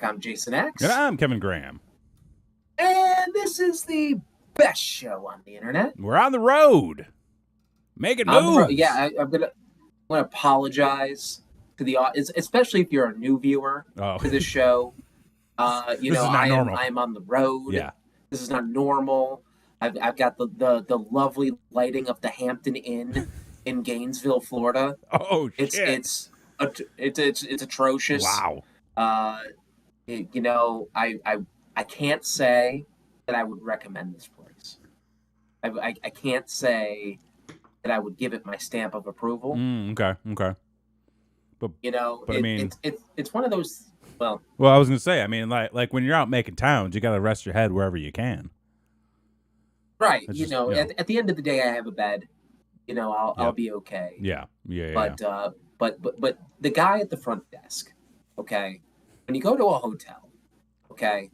I'm Jason X. And I'm Kevin Graham. And this is the best show on the internet. We're on the road. Making moves. Yeah, I'm gonna apologize to the audience, especially if you're a new viewer to this show. This is not normal. I'm on the road. Yeah. This is not normal. I've got the lovely lighting of the Hampton Inn in Gainesville, Florida. Oh, shit. It's atrocious. Wow. I can't say that I would recommend this place. I can't say that I would give it my stamp of approval. Okay. But I mean, it's one of those. Well, I was gonna say, I mean, like when you're out making towns, you gotta rest your head wherever you can. Right. At the end of the day, I have a bed. I'll be okay. Yeah. But the guy at the front desk, okay, when you go to a hotel, okay,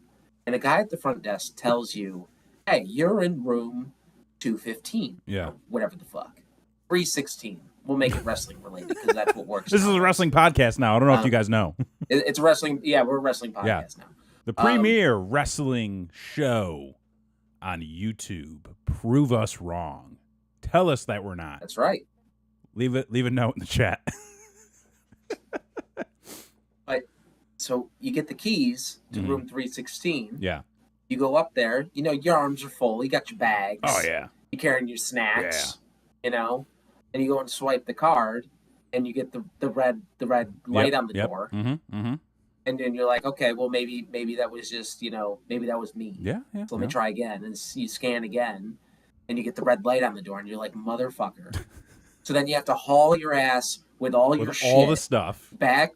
and a guy at the front desk tells you, hey, you're in room 215. Yeah. Whatever the fuck. 316. We'll make it wrestling related because that's what works. This is a wrestling podcast now. I don't know if you guys know. It's a wrestling. Yeah, we're a wrestling podcast now. The premier wrestling show on YouTube. Prove us wrong. Tell us that we're not. That's right. Leave a note in the chat. But so you get the keys to room 316. Yeah. You go up there. Your arms are full. You got your bags. Oh yeah. You're carrying your snacks. Yeah. And you go and swipe the card, and you get the red light on the door. Mm-hmm. And then you're like, okay, well maybe that was just maybe that was me. Yeah. So let me try again, and you scan again, and you get the red light on the door, and you're like, motherfucker. So then you have to haul your ass with all your shit, all the stuff, back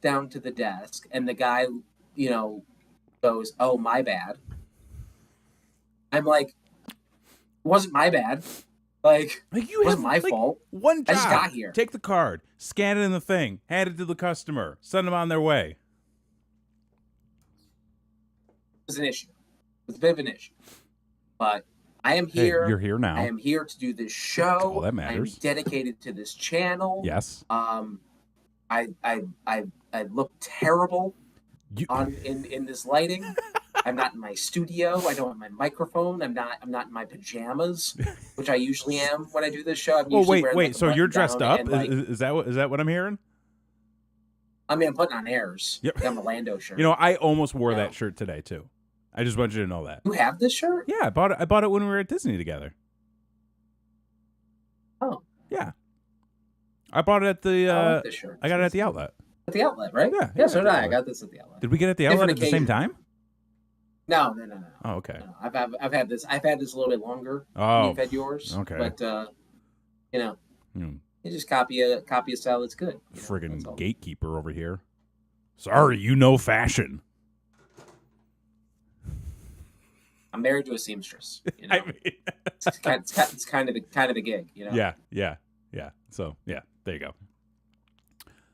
down to the desk, and the guy, goes, "Oh, my bad." I'm like, "It wasn't my bad. Like you it wasn't my fault. One job. I just got here. Take the card, scan it in the thing, hand it to the customer, send them on their way." It was an issue. It's a bit of an issue, but I am here. Hey, you're here now. I am here to do this show. All that matters. I'm dedicated to this channel. Yes. I look terrible in this lighting. I'm not in my studio. I don't have my microphone. I'm not in my pajamas, which I usually am when I do this show. Wait. So you're dressed up? Is that what I'm hearing? I mean, I'm putting on airs. Yep. I got my Lando shirt. I almost wore that shirt today too. I just want you to know that. You have this shirt? Yeah, I bought it when we were at Disney together. Oh. Yeah. I bought it at the. I like this shirt. I got it at the outlet. At the outlet, right? Yeah. So did I. I got this at the outlet. Did we get it at the outlet at the same time? No. Oh, okay. No. I've had this a little bit longer. Oh. You've had yours. Okay. But you just copy a style that's good. Friggin' gatekeeper over here. Sorry, you know fashion. I'm married to a seamstress. I mean, it's kind of a gig. Yeah. So yeah, there you go.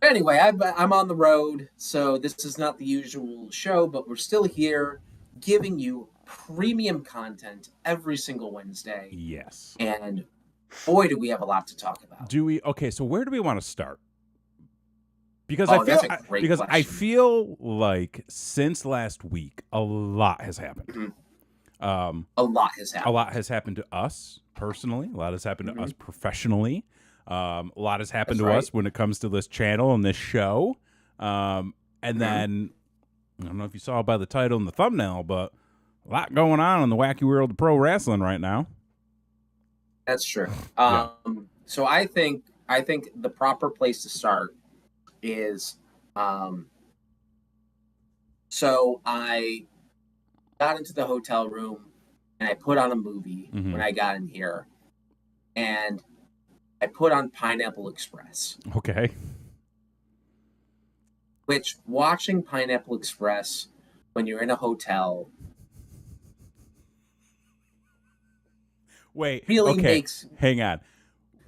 Anyway, I'm on the road, so this is not the usual show, but we're still here giving you premium content every single Wednesday. Yes. And boy, do we have a lot to talk about. Do we? Okay, so where do we want to start? Because I feel like since last week, a lot has happened. Mm-hmm. A lot has happened to us personally. A lot has happened to us professionally. A lot has happened That's to right. us when it comes to this channel and this show. And then, I don't know if you saw by the title and the thumbnail, but a lot going on in the wacky world of pro wrestling right now. That's true. Yeah. So I think the proper place to start is, so I got into the hotel room and I put on a movie when I got in here, and I put on Pineapple Express. Okay. Which, watching Pineapple Express when you're in a hotel, really makes. Hang on.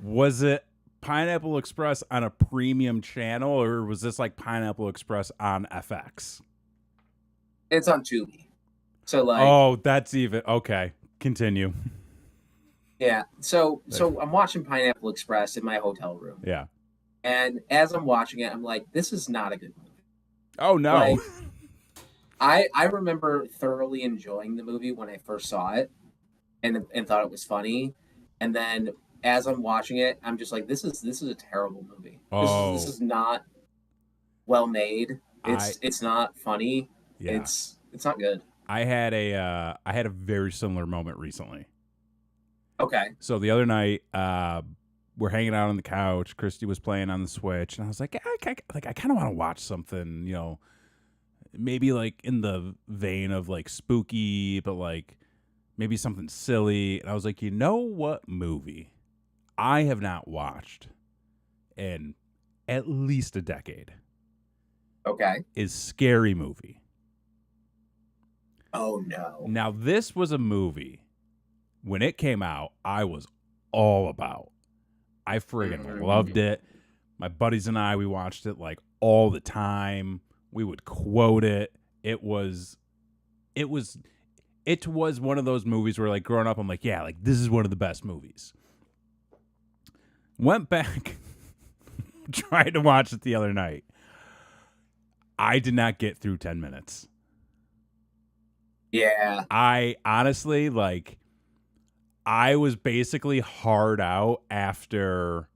Was it Pineapple Express on a premium channel, or was this like Pineapple Express on FX? It's on Tubi. So oh, that's even okay. Continue. Yeah. So I'm watching Pineapple Express in my hotel room. Yeah. And as I'm watching it, I'm like, this is not a good movie. Oh no. Like, I remember thoroughly enjoying the movie when I first saw it, and thought it was funny, and then as I'm watching it, I'm just like, this is a terrible movie. This Oh, is not well made. I It's not funny. yeah. It's not good. I had a very similar moment recently. Okay. So the other night, we're hanging out on the couch. Christy was playing on the Switch, and I was like, I kind of want to watch something, maybe like in the vein of like spooky, but like maybe something silly. And I was like, you know what movie I have not watched in at least a decade Okay. is Scary Movie. Oh no. Now, this was a movie when it came out, I was all about. I friggin' loved it. My buddies and I, we watched it like all the time. We would quote it. It was one of those movies where like growing up, I'm like, yeah, like this is one of the best movies. Went back, tried to watch it the other night. I did not get through 10 minutes. Yeah. I honestly, like, I was basically hard out after,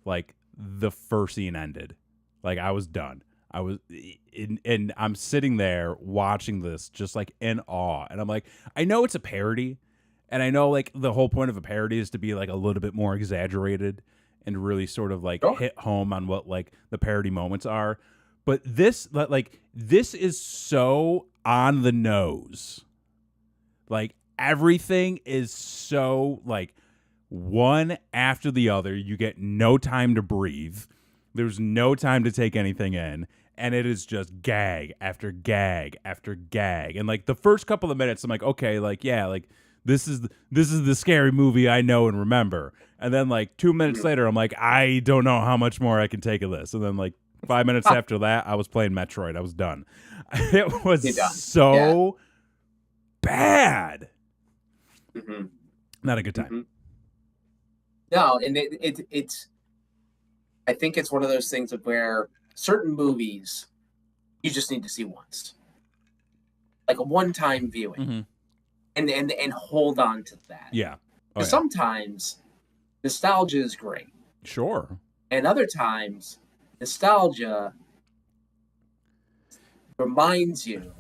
like, the first scene ended. Like, I was done. And I'm sitting there watching this just, like, in awe. And I'm like, I know it's a parody. And I know, like, the whole point of a parody is to be, like, a little bit more exaggerated and really sort of, like, hit home on what, like, the parody moments are. But this is so on the nose. Like, everything is so, like, one after the other. You get no time to breathe. There's no time to take anything in. And it is just gag after gag after gag. And, like, the first couple of minutes, I'm like, okay, like, yeah, like, this is the Scary Movie I know and remember. And then, like, 2 minutes later, I'm like, I don't know how much more I can take of this. And then, like, 5 minutes after that, I was playing Metroid. I was done. It was so bad. Mm-hmm. Not a good time. Mm-hmm. No, and it's. I think it's one of those things of where certain movies you just need to see once, like a one-time viewing, and hold on to that. Yeah. Because sometimes nostalgia is great. Sure. And other times, nostalgia reminds you.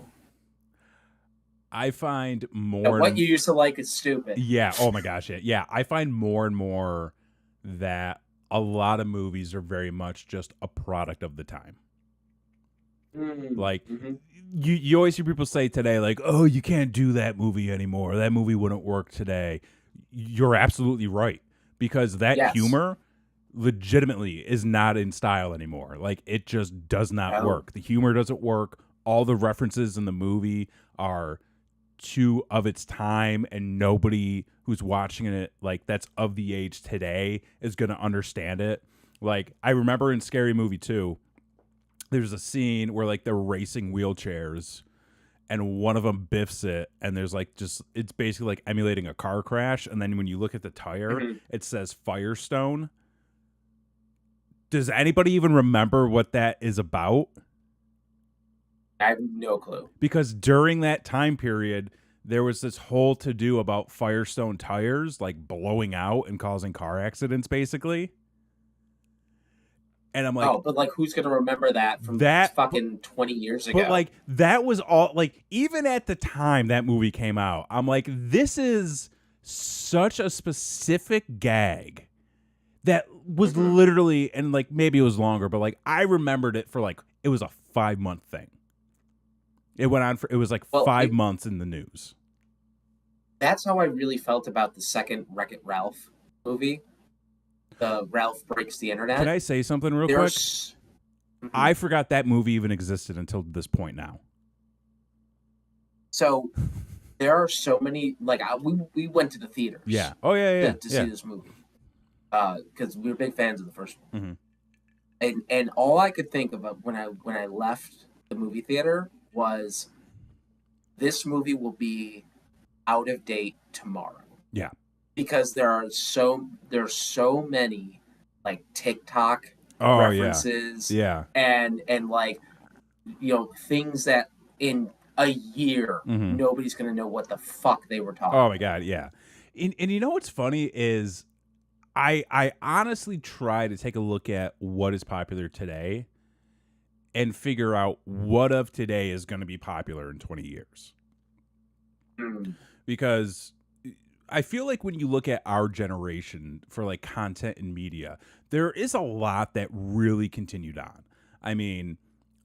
I find more that what you used to like is stupid. Yeah. Oh my gosh. Yeah. I find more and more that a lot of movies are very much just a product of the time. Like you always hear people say today, like, oh, you can't do that movie anymore. That movie wouldn't work today. You're absolutely right. Because that humor legitimately is not in style anymore. Like, it just does not work. The humor doesn't work. All the references in the movie are too of its time, and nobody who's watching it, like, that's of the age today is going to understand it. Like, I remember in Scary Movie 2, there's a scene where, like, they're racing wheelchairs and one of them biffs it, and there's like just it's basically like emulating a car crash, and then when you look at the tire, it says Firestone. Does anybody even remember what that is about? I have no clue. Because during that time period, there was this whole to-do about Firestone tires, like, blowing out and causing car accidents, basically. And I'm like, oh, but like, who's gonna remember that from fucking 20 years ago? But like, that was all, like, even at the time that movie came out, I'm like, this is such a specific gag that was literally, and like, maybe it was longer, but like, I remembered it for like, it was a 5-month thing. It went on for, it was like 5 months in the news. That's how I really felt about the second Wreck-It Ralph movie. The Ralph Breaks the Internet. Can I say something real quick? I forgot that movie even existed until this point now. So there are so many, like, we went to the theaters. Yeah. Oh, yeah. To see this movie. Because we were big fans of the first one. And all I could think of when I left the movie theater was, this movie will be out of date tomorrow. Yeah. Because there's so many like TikTok references. Yeah. And like things that in a year Mm-hmm. nobody's going to know what the fuck they were talking Oh my about. God, yeah. And you know what's funny is I honestly try to take a look at what is popular today and figure out what of today is going to be popular in 20 years. Because I feel like when you look at our generation for like content and media, there is a lot that really continued on. I mean,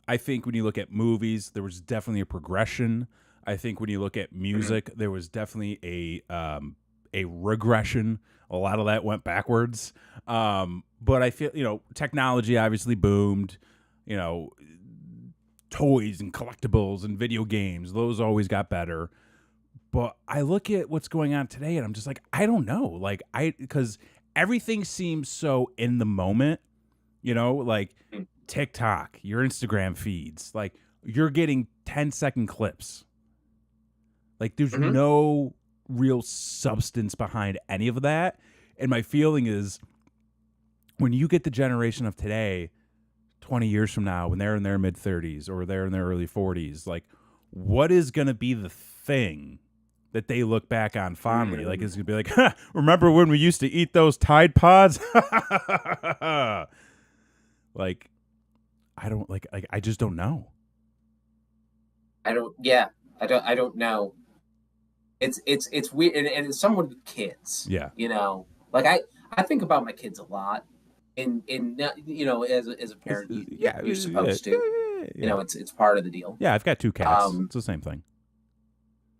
I think when you look at movies, there was definitely a progression. I think when you look at music, there was definitely a regression. A lot of that went backwards. But I feel, technology obviously boomed. Toys and collectibles and video games, those always got better. But I look at what's going on today and I'm just like, I don't know. Like, because everything seems so in the moment, like TikTok, your Instagram feeds, like you're getting 10-second clips. Like, there's no real substance behind any of that. And my feeling is when you get the generation of today, 20 years from now, when they're in their mid 30s or they're in their early 40s, like, what is going to be the thing that they look back on fondly? Like, it's going to be like, remember when we used to eat those Tide Pods? Like, I just don't know. I don't know. It's weird, and it's someone with kids. Yeah. Like I think about my kids a lot. In as a parent, you're supposed to. It's part of the deal. Yeah, I've got 2 cats. It's the same thing.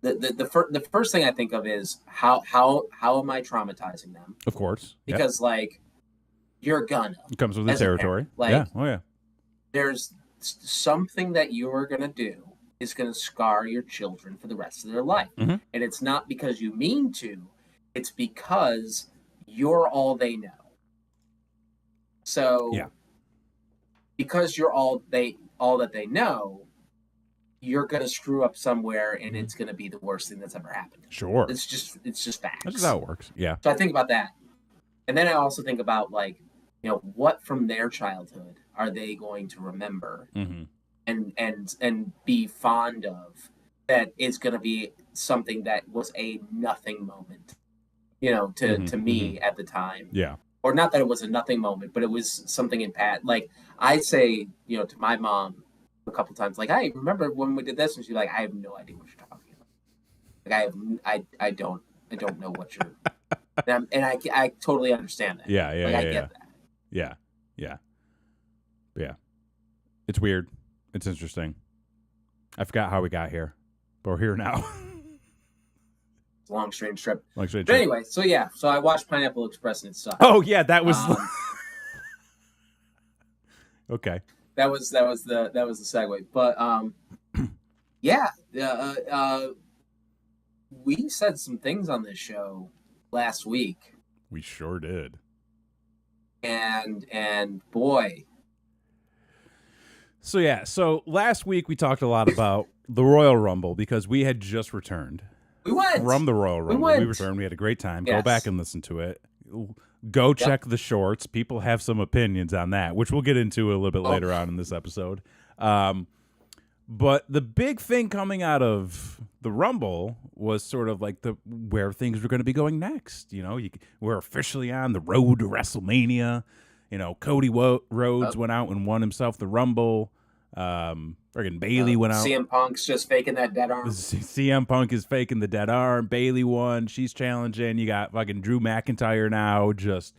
The first thing I think of is how am I traumatizing them? Of course. Because you're gonna. It comes with the territory. Yeah. Oh yeah. There's something that you're gonna do is gonna scar your children for the rest of their life. And it's not because you mean to, it's because you're all they know. So because you're all that they know, you're gonna screw up somewhere, and it's gonna be the worst thing that's ever happened. Sure. It's just facts. That's just how it works. Yeah. So I think about that, and then I also think about what from their childhood are they going to remember and be fond of that is going to be something that was a nothing moment, to me at the time. Yeah. Or not that it was a nothing moment, but it was something in Pat. Like I say, to my mom a couple times, like, I remember when we did this, and she's like, I have no idea what you're talking about. Like I don't know what you're, and I totally understand that. Yeah. I get that. Yeah. It's weird. It's interesting. I forgot how we got here, but we're here now. It's a long, strange trip. But anyway, so I watched Pineapple Express and it sucked. Oh yeah, that was okay. That was the segue, but we said some things on this show last week. We sure did. And boy. So last week we talked a lot about the Royal Rumble because we had just returned. We went from the Royal Rumble. We returned. We had a great time. Yes. Go back and listen to it. Go check the shorts. People have some opinions on that, which we'll get into a little bit later on in this episode. But the big thing coming out of the Rumble was sort of like where things were going to be going next. We're officially on the road to WrestleMania. Cody Rhodes went out and won himself the Rumble. Friggin' Bailey went out. CM Punk's just faking that dead arm. CM Punk is faking the dead arm. Bailey won. She's challenging. You got fucking Drew McIntyre now just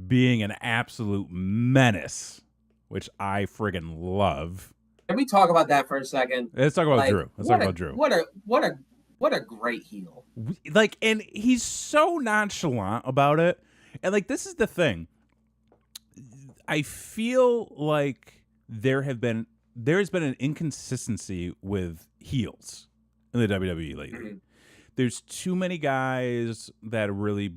being an absolute menace, which I friggin' love. Can we talk about that for a second? Let's talk about Drew. Let's talk about Drew. What a great heel. And he's so nonchalant about it. And this is the thing. I feel like there has been an inconsistency with heels in the WWE lately. There's too many guys that really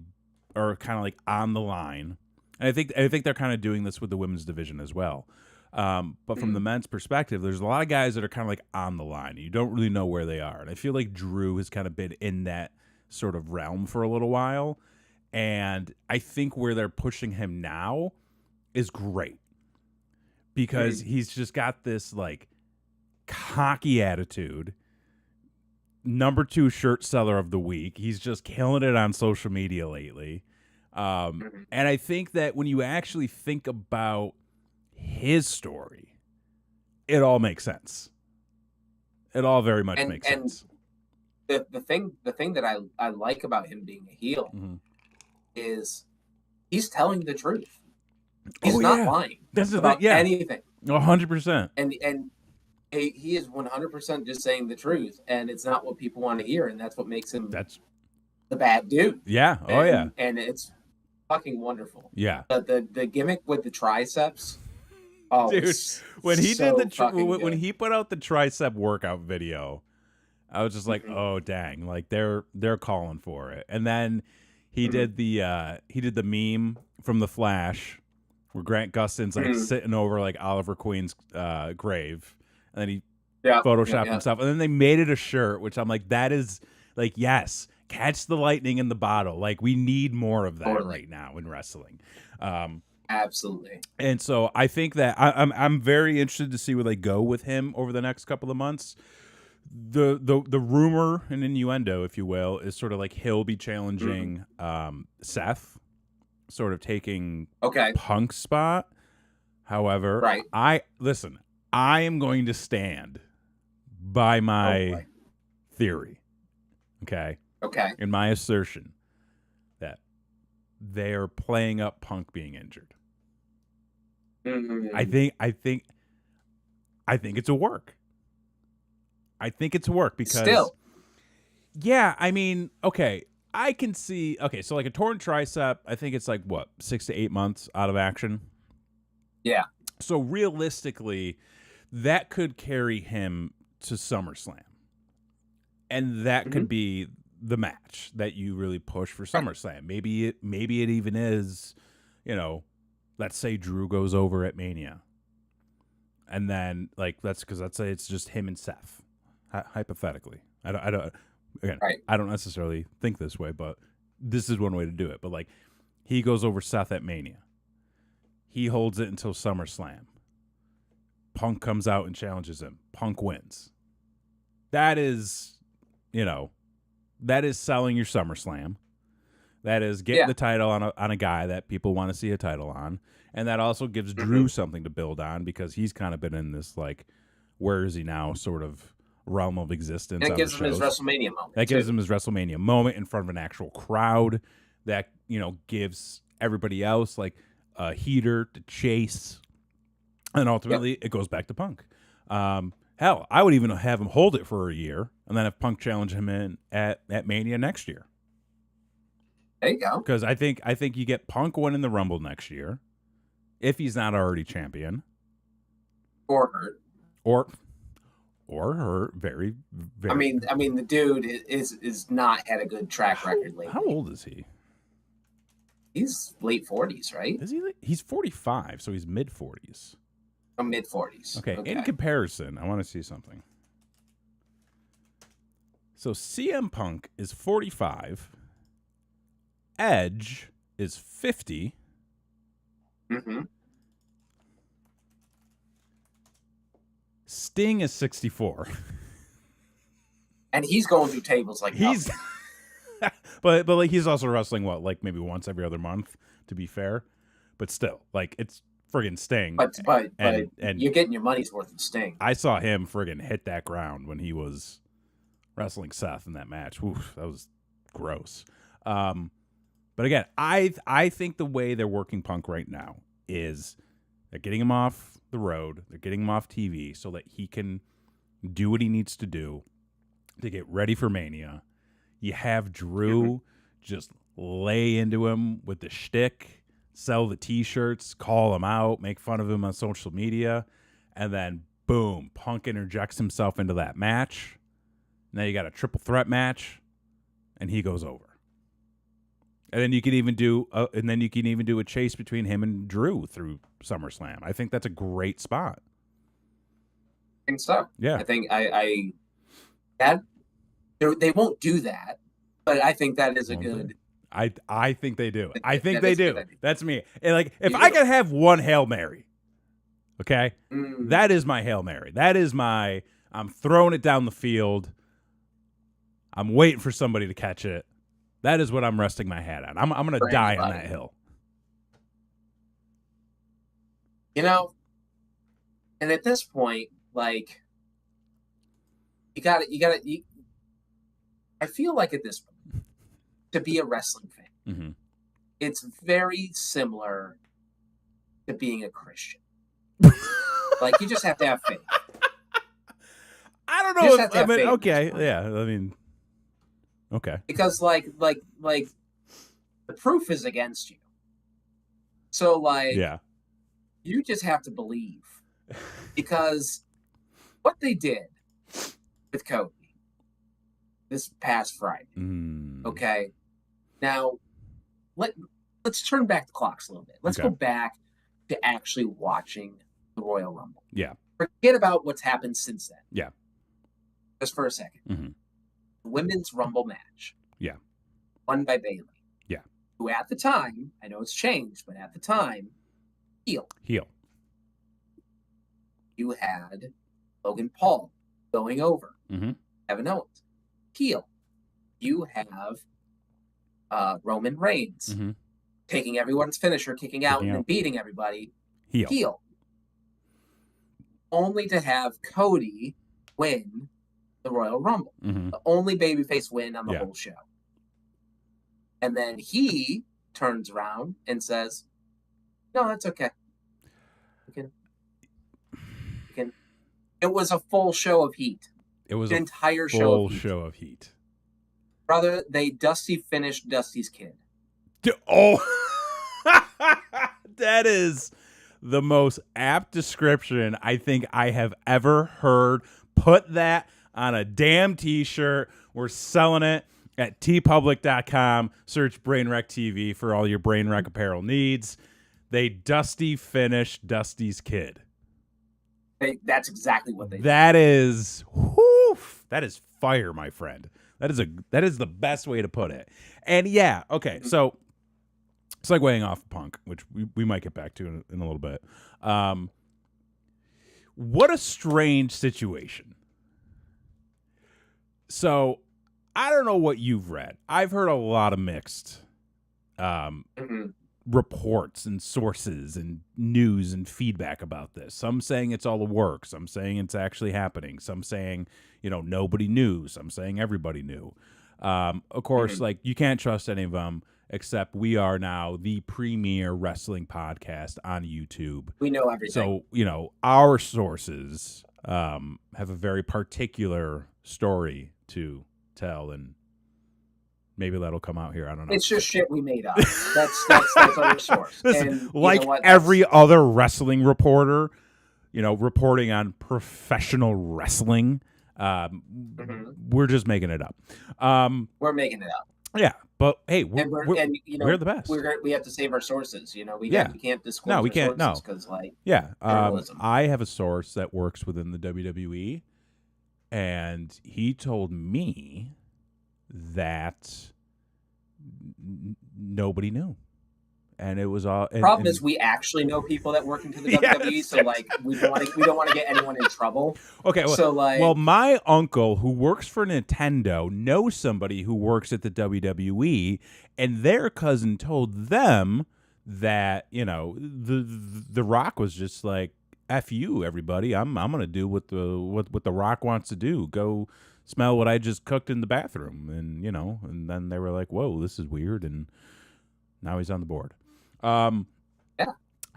are kind of on the line. And I think they're kind of doing this with the women's division as well. But from the men's perspective, there's a lot of guys that are kind of on the line. You don't really know where they are. And I feel like Drew has kind of been in that sort of realm for a little while. And I think where they're pushing him now is great. Because he's just got this cocky attitude. Number 2 shirt seller of the week. He's just killing it on social media lately. And I think that when you actually think about his story, it all makes sense. It all very much makes sense. The thing that I like about him being a heel is he's telling the truth. He's not lying about anything. 100%. And he is 100% just saying the truth, and it's not what people want to hear, and that's what makes him the bad dude. Yeah. And it's fucking wonderful. Yeah. The gimmick with the triceps. Dude, when he did when he put out the tricep workout video, I was just like, oh dang, like they're calling for it. And then he did the meme from The Flash where Grant Gustin's like sitting over like Oliver Queen's grave, and then he photoshopped himself, and then they made it a shirt, which I'm like, that is like, yes, catch the lightning in the bottle. Like, we need more of that right now in wrestling. Absolutely. And so I think that I'm very interested to see where they go with him over the next couple of months. The rumor and innuendo, if you will, is sort of like he'll be challenging Seth, sort of taking Punk's spot. However, I am going to stand by my theory. Okay. In my assertion that they are playing up Punk being injured. I think it's a work. I think it's work because I mean, I can see so like a torn tricep, I think it's like what, 6 to 8 months out of action. Yeah. So realistically, that could carry him to SummerSlam. And that could be the match that you really push for SummerSlam. Maybe it even is, let's say Drew goes over at Mania. And then let's say it's just him and Seth. Hypothetically. I don't necessarily think this way, but this is one way to do it. But like, he goes over Seth at Mania. He holds it until SummerSlam. Punk comes out and challenges him. Punk wins. That is, that is selling your SummerSlam. That is getting the title on a guy that people want to see a title on. And that also gives Drew something to build on, because he's kind of been in this, like, where is he now sort of realm of existence. That gives him his WrestleMania moment. That gives him his WrestleMania moment in front of an actual crowd. That, gives everybody else like a heater to chase. And ultimately, it goes back to Punk. Hell, I would even have him hold it for a year, and then have Punk challenge him in at Mania next year. There you go. Because I think you get Punk winning the Rumble next year, if he's not already champion, or hurt, or hurt. Very, very. I mean, the dude is not had a good track record lately. How old is he? He's late 40s, right? Is he? He's 45, so he's mid 40s. Mid 40s. Okay. In comparison, I want to see something. So CM Punk is 45. Edge is 50. Sting is 64. And he's going through tables like he's but like, he's also wrestling like maybe once every other month, to be fair. But still, like, it's friggin' Sting. But you're getting your money's worth of Sting. I saw him friggin' hit that ground when he was wrestling Seth in that match. Oof, that was gross. But again, I think the way they're working Punk right now is they're getting him off the road, they're getting him off TV so that he can do what he needs to do to get ready for Mania. You have Drew just lay into him with the shtick, sell the T-shirts, call him out, make fun of him on social media, and then boom, Punk interjects himself into that match. Now you got a triple threat match, and he goes over. And then you can even do a chase between him and Drew through SummerSlam. I think that's a great spot. I think so. Yeah, I think they won't do that, but I think that is a good. I think they do. I think they do. That's me. And like, if I could have one Hail Mary, okay, that is my Hail Mary. That is my I'm throwing it down the field. I'm waiting for somebody to catch it. That is what I'm resting my hat on. I'm going to die on that hill. You know, and at this point, like, I feel like at this point, to be a wrestling fan, it's very similar to being a Christian. Like, you just have to have faith. I don't know if, I mean, okay, yeah, I mean, okay. Because, like, the proof is against you. So, like, you just have to believe. Because what they did with Cody this past Friday, okay? Now, let's turn back the clocks a little bit. Let's go back to actually watching the Royal Rumble. Yeah. Forget about what's happened since then. Yeah. Just for a second. The Women's Rumble match. Yeah. Won by Bayley. Yeah. Who at the time, I know it's changed, but at the time, heel. You had Logan Paul going over. Kevin Owens. Heel. You have Roman Reigns taking everyone's finisher, kicking out, and beating everybody. Heel. Only to have Cody win the Royal Rumble. The only babyface win on the whole show. And then he turns around and says, no, that's okay. It was a full show of heat. It was an entire show of heat. Brother, they Dusty finished Dusty's kid. Oh, that is the most apt description I think I have ever heard. Put that on a damn t-shirt. We're selling it at tpublic.com. Search Brainwreck TV for all your Brainwreck apparel needs. They Dusty finished Dusty's kid. That's exactly what they did. That is, that is fire, my friend. That is the best way to put it. And yeah, okay, so segueing off Punk, which we might get back to in a little bit. What a strange situation. So I don't know what you've read. I've heard a lot of mixed reports and sources and news and feedback about this. Some saying it's all a work. Some saying it's actually happening. Some saying, nobody knew. Some saying everybody knew. Of course, like, you can't trust any of them, except we are now the premier wrestling podcast on YouTube. We know everything. So, our sources have a very particular story to tell, and maybe that'll come out here. I don't know. It's just shit we made up. That's our source. Listen, like every other wrestling reporter, reporting on professional wrestling, we're just making it up. We're making it up. Yeah, but hey, we're the best. We have to save our sources. We can't disclose. No, we can't. No, because I have a source that works within the WWE, and he told me that nobody knew, and it was all. Problem is, we actually know people that work into the WWE, so like we don't want to get anyone in trouble. Okay, well, my uncle who works for Nintendo knows somebody who works at the WWE, and their cousin told them that the Rock was just like, "F you, everybody! I'm gonna do what the Rock wants to do. Go smell what I just cooked in the bathroom," and then they were like, "Whoa, this is weird," and now he's on the board. I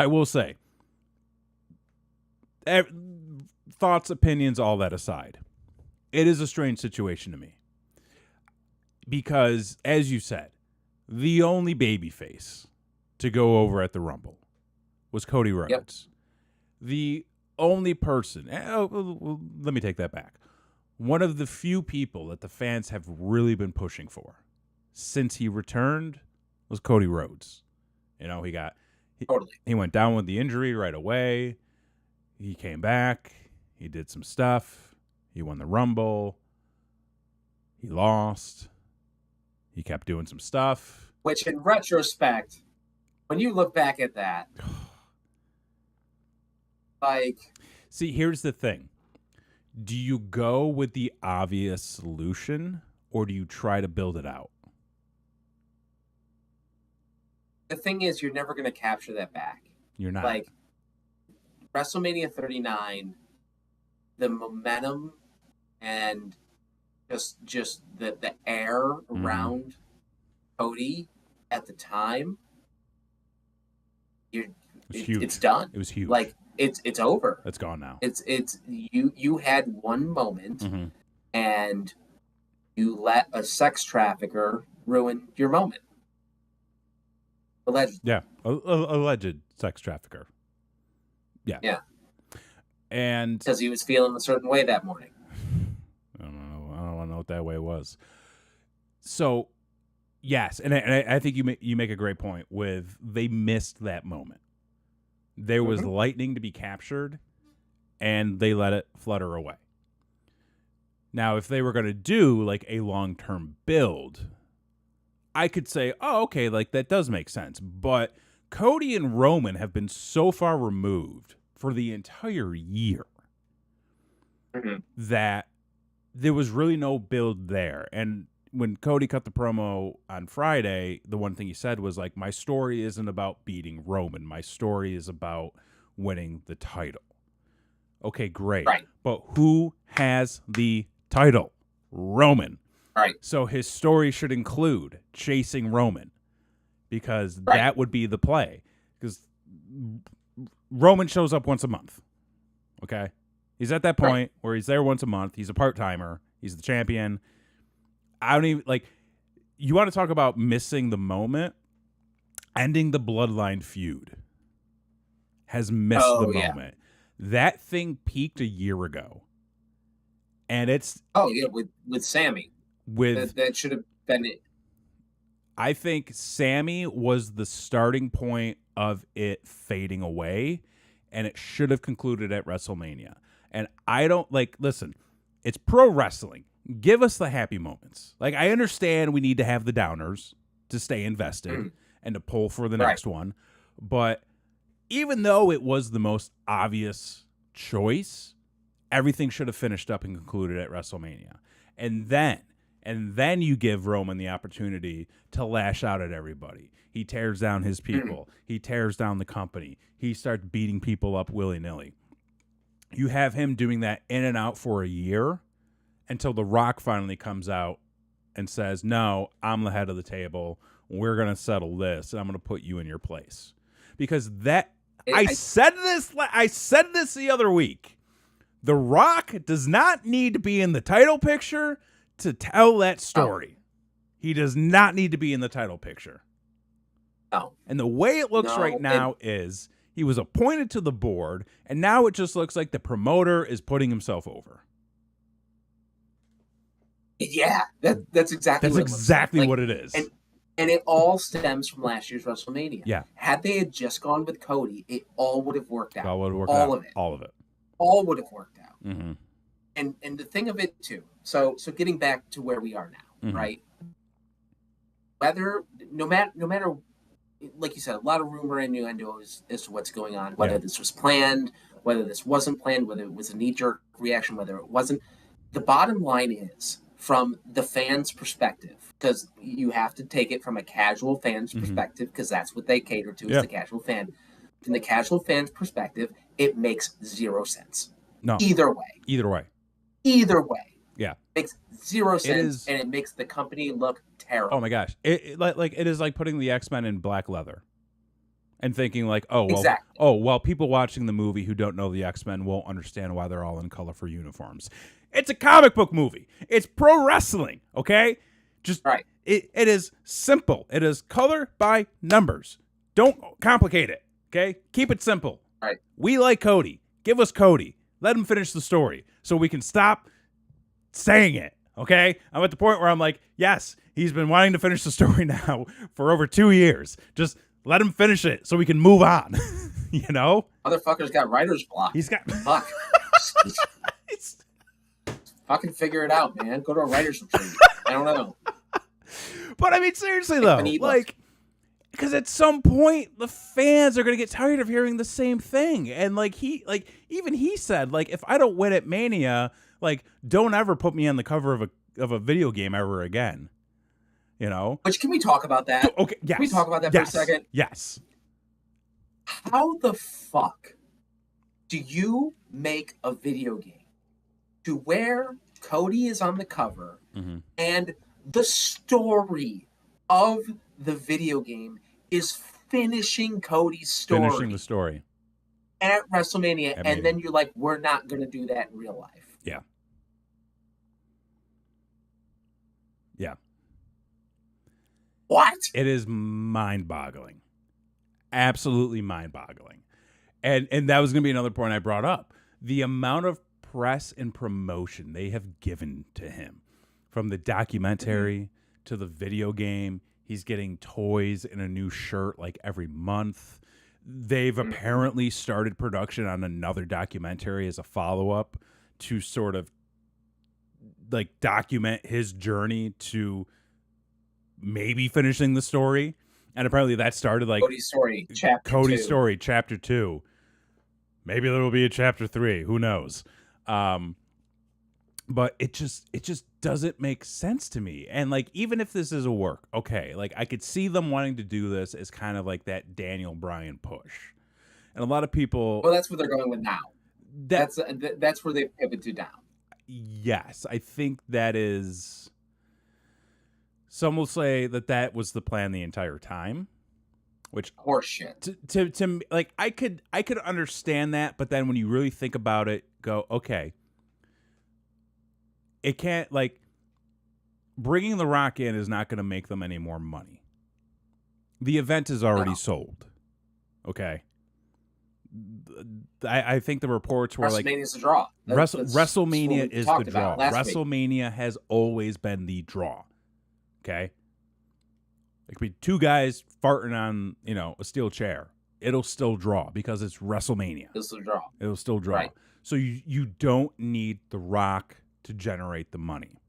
will say, thoughts, opinions, all that aside, it is a strange situation to me because, as you said, the only babyface to go over at the Rumble was Cody Rhodes. Yep. The only person. Let me take that back. One of the few people that the fans have really been pushing for since he returned was Cody Rhodes. He went down with the injury right away. He came back. He did some stuff. He won the Rumble. He lost. He kept doing some stuff. Which, in retrospect, when you look back at that, see, here's the thing. Do you go with the obvious solution, or do you try to build it out? The thing is, you're never going to capture that back. You're not. Like, WrestleMania 39, the momentum and just the air around Cody at the time, it's done. It was huge. Like, it's over. It's gone now. It's you had one moment, and you let a sex trafficker ruin your moment. Alleged. Yeah, alleged sex trafficker. Yeah. Yeah. And because he was feeling a certain way that morning. I don't know what that way was. So, yes, and I think you make a great point with they missed that moment. There was lightning to be captured, and they let it flutter away. Now, if they were going to do like a long-term build, I could say, oh, okay, like that does make sense. But Cody and Roman have been so far removed for the entire year that there was really no build there. And when Cody cut the promo on Friday, the one thing he said was like, my story isn't about beating Roman. My story is about winning the title. Okay, great. Right. But who has the title? Roman. Right. So his story should include chasing Roman, because that would be the play. Because Roman shows up once a month. Okay? He's at that point where he's there once a month. He's a part-timer. He's the champion. I don't even, like, you want to talk about missing the moment? Ending the Bloodline feud has missed the moment. That thing peaked a year ago. And it's... Oh, yeah, with Sammy. That should have been it. I think Sammy was the starting point of it fading away, and it should have concluded at WrestleMania. And I don't, like, listen, it's pro wrestling. Give us the happy moments. Like, I understand we need to have the downers to stay invested and to pull for the next one. But even though it was the most obvious choice, everything should have finished up and concluded at WrestleMania. And then you give Roman the opportunity to lash out at everybody. He tears down his people. He tears down the company. He starts beating people up willy-nilly. You have him doing that in and out for a year until The Rock finally comes out and says, no, I'm the head of the table. We're going to settle this, and I'm going to put you in your place. Because I said this the other week. The Rock does not need to be in the title picture to tell that story. He does not need to be in the title picture. No. And the way it looks right now is he was appointed to the board, and now it just looks like the promoter is putting himself over. Yeah, that's exactly what it is. And it all stems from last year's WrestleMania. Yeah. Had they had just gone with Cody, it all would have worked out. All would have worked out. Mm-hmm. And the thing of it too. So getting back to where we are now, right? Whether no matter, like you said, a lot of rumor and innuendo as to what's going on. Whether this was planned, whether this wasn't planned, whether it was a knee-jerk reaction, whether it wasn't. The bottom line is, from the fan's perspective, because you have to take it from a casual fan's perspective, because that's what they cater to, is the casual fan. From the casual fan's perspective, it makes zero sense. No. Either way. Yeah. Makes zero sense, and it makes the company look terrible. Oh my gosh. It is like putting the X-Men in black leather and thinking like, well, people watching the movie who don't know the X-Men won't understand why they're all in colorful uniforms. It's a comic book movie. It's pro wrestling, okay? Just it is simple. It is color by numbers. Don't complicate it, okay? Keep it simple. Right. We like Cody. Give us Cody. Let him finish the story so we can stop saying it, okay? I'm at the point where I'm like, yes, he's been wanting to finish the story now for over 2 years. Just let him finish it so we can move on, you know? Motherfucker's got writer's block. He's got... Fuck. Fucking figure it out, man. Go to a writer's retreat. I don't know. But I mean, seriously, though, like, Because at some point the fans are gonna get tired of hearing the same thing, and even he said, like, if I don't win at Mania, like, don't ever put me on the cover of a video game ever again. You know? Which, can we talk about that? Okay, yes. Can we talk about that for a second? Yes. How the fuck do you make a video game to where Cody is on the cover and the story of the video game is finishing Cody's story? Finishing the story. At WrestleMania, and then you're like, we're not going to do that in real life. Yeah. Yeah. What? It is mind-boggling. Absolutely mind-boggling. And that was going to be another point I brought up. The amount of press and promotion they have given to him, from the documentary to the video game. He's getting toys and a new shirt like every month. They've apparently started production on another documentary as a follow-up to sort of like document his journey to maybe finishing the story. And apparently that started like Cody's Story, Chapter 2. Maybe there will be a Chapter 3. Who knows? But it just doesn't make sense to me. And like, even if this is a work, okay, like I could see them wanting to do this as kind of like that Daniel Bryan push. And a lot of people, well, that's what they're going with now. That's where they pivot to now. Yes, I think that is. Some will say that was the plan the entire time, which horseshit. To like, I could understand that, but then when you really think about it, go, okay, it can't, like, bringing The Rock in is not going to make them any more money. The event is already sold. Okay. I think the reports were like WrestleMania is the draw. WrestleMania is the draw. WrestleMania has always been the draw. Okay. It could be two guys farting on, a steel chair. It'll still draw because it's WrestleMania. It'll still draw. Right. So you don't need The Rock to generate the money.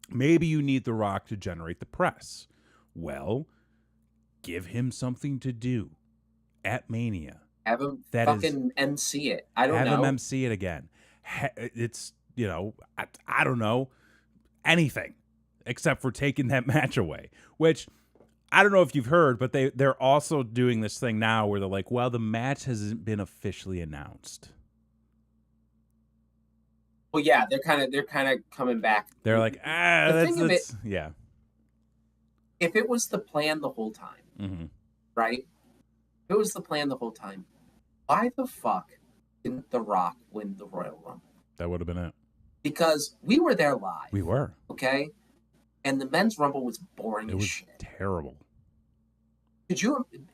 Maybe you need The Rock to generate the press. Give him something to do at Mania. Have him MC it. I don't know. Have him MC it again. It's, I don't know, anything except for taking that match away, which I don't know if you've heard, but they're also doing this thing now where they're like, well, the match hasn't been officially announced. Well, yeah, they're kind of coming back. They're like, yeah. If it was the plan the whole time, right? If it was the plan the whole time, why the fuck didn't The Rock win the Royal Rumble? That would have been it. Because we were there live. We were. Okay? And the men's Rumble was boring as shit. It was terrible.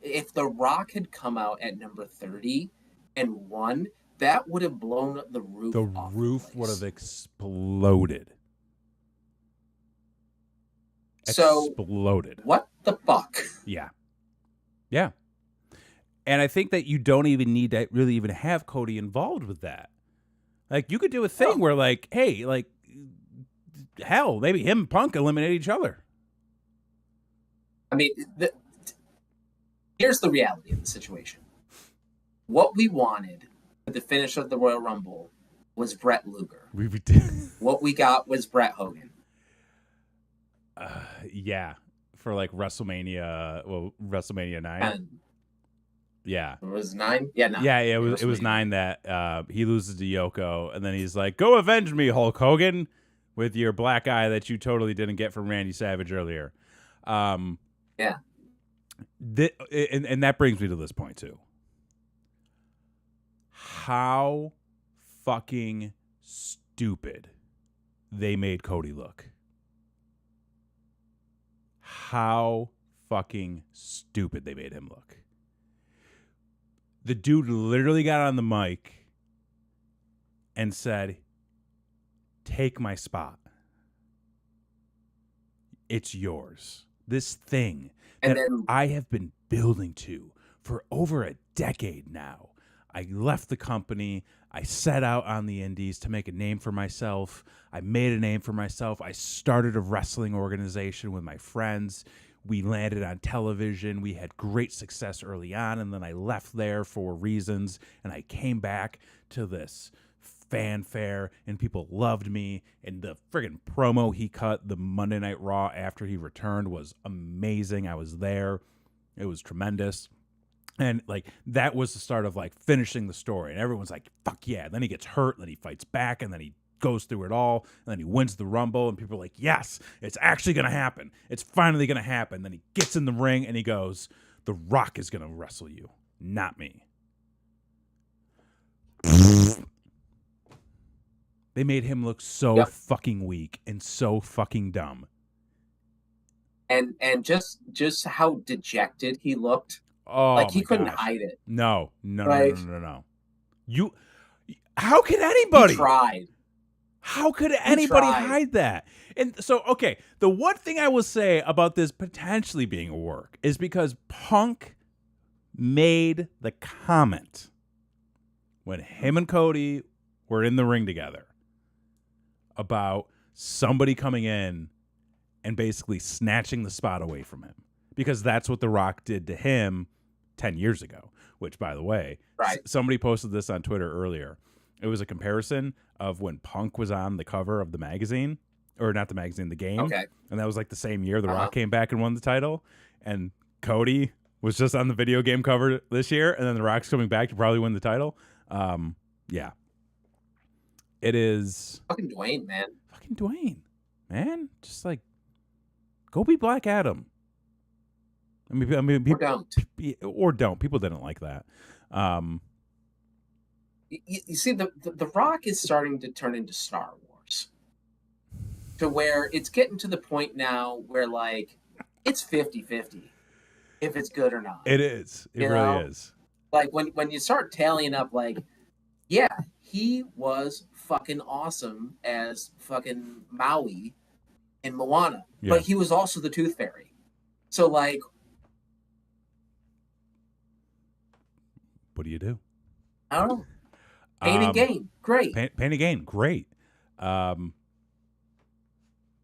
If The Rock had come out at number 30 and won, that would have blown the roof off. The roof would have exploded. Exploded. What the fuck? Yeah. Yeah. And I think that you don't even need to really even have Cody involved with that. Like, you could do a thing where, like, hey, like, hell, maybe him and Punk eliminate each other. I mean, here's the reality of the situation. What we wanted for the finish of the Royal Rumble was Brett Luger. What we got was Bret Hogan. Yeah. For, like, WrestleMania 9. Yeah. It was 9? Yeah, 9. Yeah, it was 9 that he loses to Yoko, and then he's like, go avenge me, Hulk Hogan, with your black eye that you totally didn't get from Randy Savage earlier. Yeah. And that brings me to this point, too. How fucking stupid they made Cody look. How fucking stupid they made him look. The dude literally got on the mic and said, take my spot. It's yours. This thing that I have been building to for over a decade now. I left the company. I set out on the indies to make a name for myself. I made a name for myself. I started a wrestling organization with my friends. we landed on television. We had great success early on, and then I left there for reasons, and I came back to this fanfare, and people loved me, and the friggin' promo he cut the Monday Night Raw after he returned was amazing. I was there. It was tremendous. And, like, that was the start of, like, finishing the story. And everyone's like, fuck yeah. And then he gets hurt, and then he fights back, and then he goes through it all, and then he wins the Rumble, and people are like, yes, it's actually going to happen. It's finally going to happen. Then he gets in the ring, and he goes, The Rock is going to wrestle you, not me. They made him look so fucking weak and so fucking dumb. And just how dejected he looked. Oh, like he couldn't hide it. No. Like, No. How could anybody? He tried. How could anybody hide that? And so, okay, the one thing I will say about this potentially being a work is because Punk made the comment when him and Cody were in the ring together about somebody coming in and basically snatching the spot away from him, because that's what The Rock did to him 10 years ago, which, by the way, somebody posted this on Twitter earlier. It was a comparison of when Punk was on the cover of the magazine, or not the magazine, the game. Okay. And that was like the same year The Rock came back and won the title. And Cody was just on the video game cover this year, and then The Rock's coming back to probably win the title. Yeah. It is... Fucking Dwayne, man. Fucking Dwayne. Man, just like, go be Black Adam. I mean, people, or don't. People didn't like that. You see, the Rock is starting to turn into Star Wars, to where it's getting to the point now where, like, it's 50-50 if it's good or not. It is. It really is. Like, when you start tallying up, like, yeah, he was fucking awesome as fucking Maui in Moana, but he was also the Tooth Fairy. So, like, what do you do? I don't know. Pain and Gain, great. Pain and Gain, great. I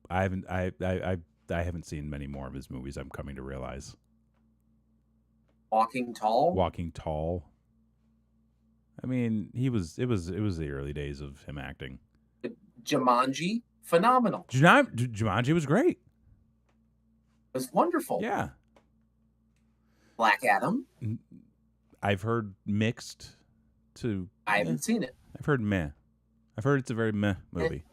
haven't seen many more of his movies. I'm coming to realize. Walking Tall. I mean, it was the early days of him acting. Jumanji, phenomenal. Jumanji was great. It was wonderful. Yeah. Black Adam. I've heard mixed to... I haven't seen it. I've heard meh. I've heard it's a very meh movie.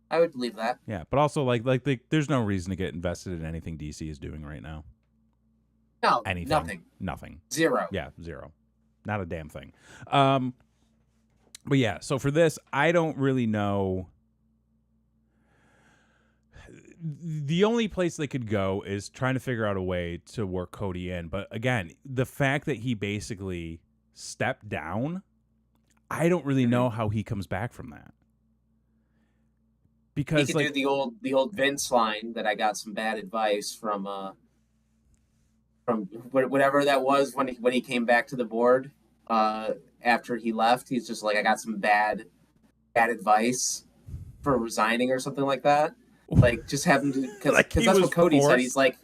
I would believe that. Yeah, but also, like there's no reason to get invested in anything DC is doing right now. No, anything. Nothing. Zero. Yeah, zero. Not a damn thing. But yeah, so for this, I don't really know. The only place they could go is trying to figure out a way to work Cody in. But again, the fact that he basically stepped down, I don't really know how he comes back from that. Because he could do the old Vince line that I got some bad advice from whatever that was when he came back to the board after he left. He's just like, I got some bad advice for resigning or something like that. Like, just have him do, because that's what Cody said. He's like,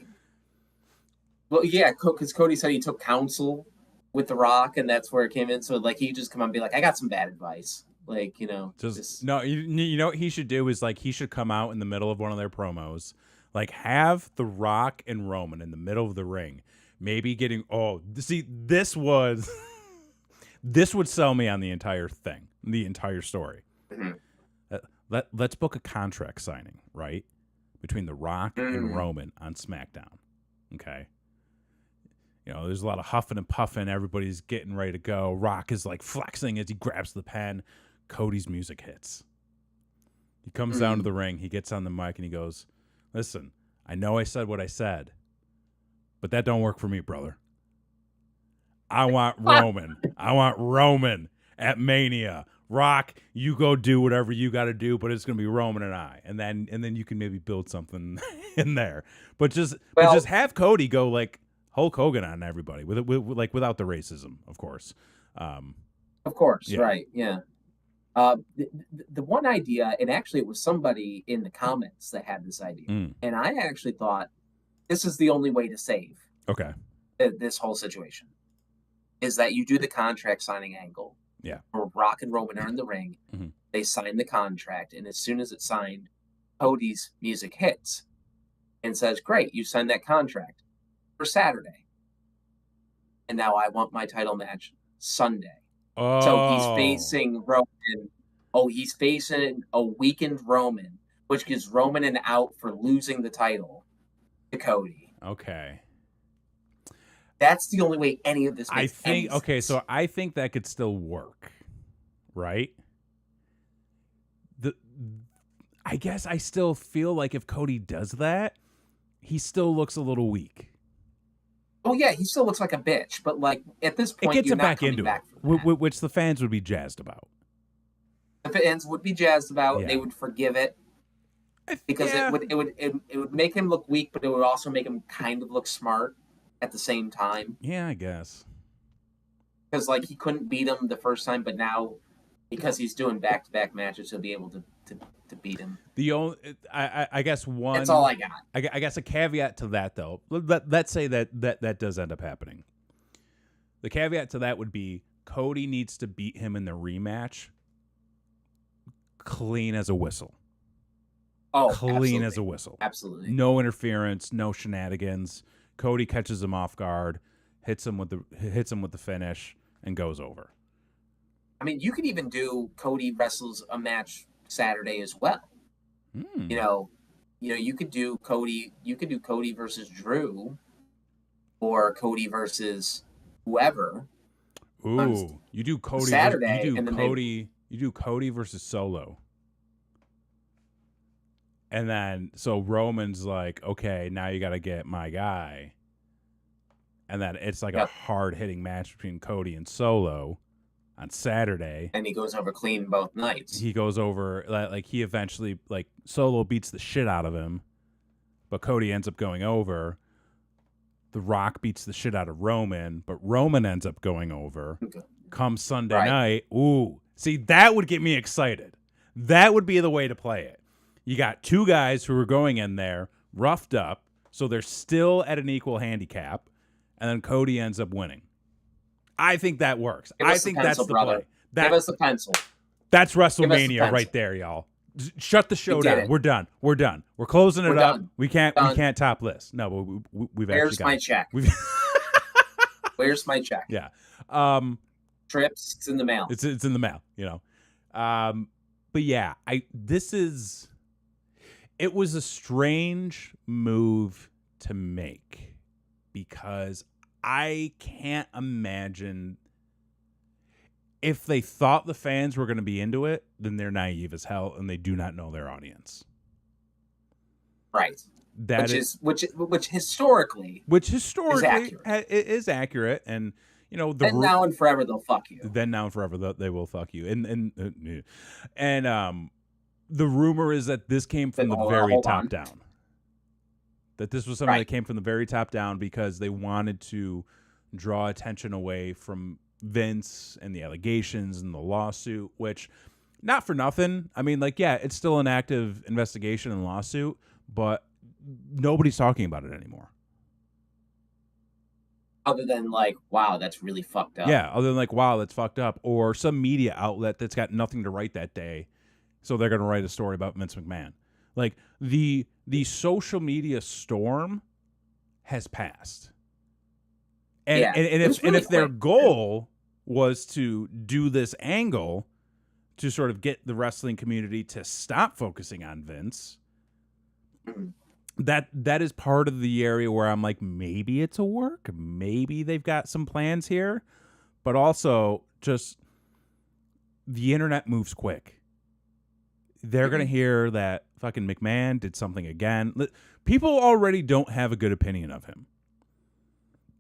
well, yeah, because Cody said he took counsel with The Rock, and that's where it came in. So, like, he just come out and be like, I got some bad advice. Like, you know. No, you know what he should do is, like, he should come out in the middle of one of their promos. Like, have The Rock and Roman in the middle of the ring. Maybe getting, this would sell me on the entire thing, the entire story. Mm-hmm. Let's book a contract signing, right? Between The Rock and Roman on SmackDown. Okay. You know, there's a lot of huffing and puffing. Everybody's getting ready to go. Rock is like flexing as he grabs the pen. Cody's music hits. He comes down to the ring. He gets on the mic and he goes, listen, I know I said what I said, but that don't work for me, brother. I want Roman. I want Roman at Mania. Rock, you go do whatever you got to do, but it's going to be Roman and I. And then you can maybe build something in there. But just have Cody go like Hulk Hogan on everybody without the racism, of course. Of course, yeah. Right, yeah. The one idea, and actually it was somebody in the comments that had this idea, and I actually thought this is the only way to save this whole situation, is that you do the contract signing angle. Yeah. Where Rock and Roman are in the ring. Mm-hmm. They sign the contract, and as soon as it's signed, Cody's music hits and says, "Great, you signed that contract for Saturday, and now I want my title match Sunday." Oh. So he's facing Roman. Oh, he's facing a weakened Roman, which gives Roman an out for losing the title to Cody. Okay. That's the only way any of this makes any sense. Okay, so I think that could still work, right? I guess I still feel like if Cody does that, he still looks a little weak. Oh yeah, he still looks like a bitch, but like at this point, it gets him back into it, which the fans would be jazzed about. The fans would be jazzed about. Yeah. They would forgive it because it would make him look weak, but it would also make him kind of look smart at the same time. Yeah, I guess. Because like he couldn't beat him the first time, but now because he's doing back-to-back matches, he'll be able to beat him. The only, I guess one. That's all I got. I guess a caveat to that though. Let's say that does end up happening. The caveat to that would be Cody needs to beat him in the rematch. Clean as a whistle. Oh, clean absolutely. As a whistle. Absolutely. No interference, no shenanigans. Cody catches him off guard, hits him with the finish, and goes over. I mean, you could even do Cody wrestles a match Saturday as well. You know, you could do Cody. You could do Cody versus Drew, or Cody versus whoever. Ooh, you do Cody Saturday. You do Cody versus Solo. And then, so Roman's like, okay, now you got to get my guy. And then it's like a hard-hitting match between Cody and Solo on Saturday. And he goes over clean both nights. He goes over, like, he eventually, like, Solo beats the shit out of him, but Cody ends up going over. The Rock beats the shit out of Roman, but Roman ends up going over. Okay. Come Sunday night, ooh. See, that would get me excited. That would be the way to play it. You got two guys who are going in there, roughed up, so they're still at an equal handicap, and then Cody ends up winning. I think that works. I think that's the play. Give us the pencil. That's WrestleMania right there, y'all. Shut the show down. We're done. We're closing it up. We can't top this. No, but we've Where's actually my check? Where's my check? Yeah. Trips. It's in the mail. It's in the mail. You know. But yeah, it was a strange move to make because I can't imagine if they thought the fans were going to be into it, then they're naive as hell and they do not know their audience. Right. Which historically is accurate, and you know then now and forever they'll fuck you. Then now and forever they will fuck you, and the rumor is that this came from the very top down. That this was something that came from the very top down because they wanted to draw attention away from Vince and the allegations and the lawsuit, which, not for nothing. I mean, like, yeah, it's still an active investigation and lawsuit, but nobody's talking about it anymore. Other than like, wow, that's really fucked up. Yeah, other than like, wow, that's fucked up. Or some media outlet that's got nothing to write that day, so they're going to write a story about Vince McMahon. Like, the social media storm has passed. And if their goal was to do this angle to sort of get the wrestling community to stop focusing on Vince, that is part of the area where I'm like, maybe it's a work, maybe they've got some plans here, but also just the internet moves quick. They're going to hear that fucking McMahon did something again. People already don't have a good opinion of him.